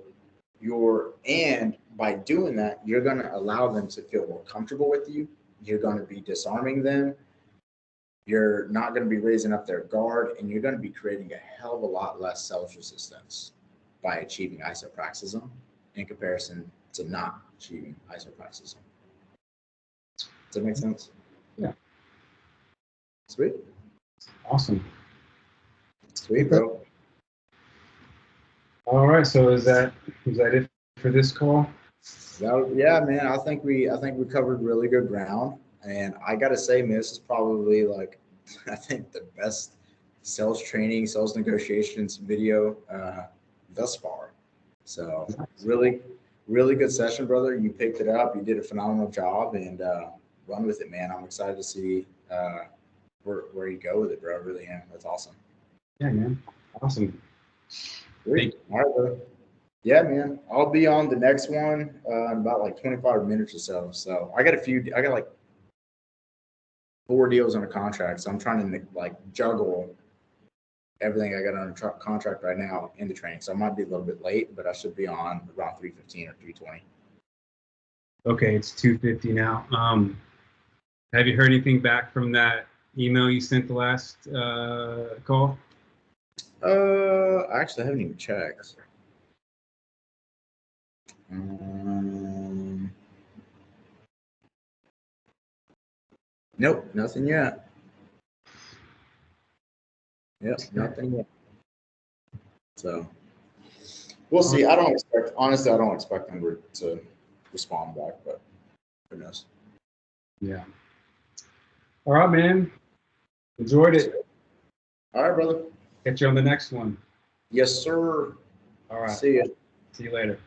And by doing that, you're going to allow them to feel more comfortable with you. You're going to be disarming them. You're not going to be raising up their guard, and you're going to be creating a hell of a lot less self-resistance by achieving isopraxism in comparison to not achieving isopraxism. Does that make sense? Yeah. Sweet. Awesome. Sweet, bro. All right. So is that it for this call? Yeah, man. I think we covered really good ground, and I gotta say, man, this is probably like I think the best sales training, sales negotiations video thus far. So really, really good session, brother. You picked it up. You did a phenomenal job, and run with it, man. I'm excited to see where you go with it, bro. I really am. That's awesome. Yeah, man. Awesome. Great. All right, brother. Yeah, man. I'll be on the next one in about like 25 minutes or so. So I got like 4 deals on a contract. So I'm trying to like juggle everything I got on a contract right now in the training. So I might be a little bit late, but I should be on around 3:15 or 3:20. Okay, it's 2:50 now. Have you heard anything back from that email you sent the last call? Actually, I haven't even checked. Nope, nothing yet. Yep, nothing yet. So we'll see. Honestly, I don't expect them to respond back, but who knows? Yeah. All right, man. Enjoyed it. All right, brother. Catch you on the next one. Yes, sir. All right. See ya. See you later.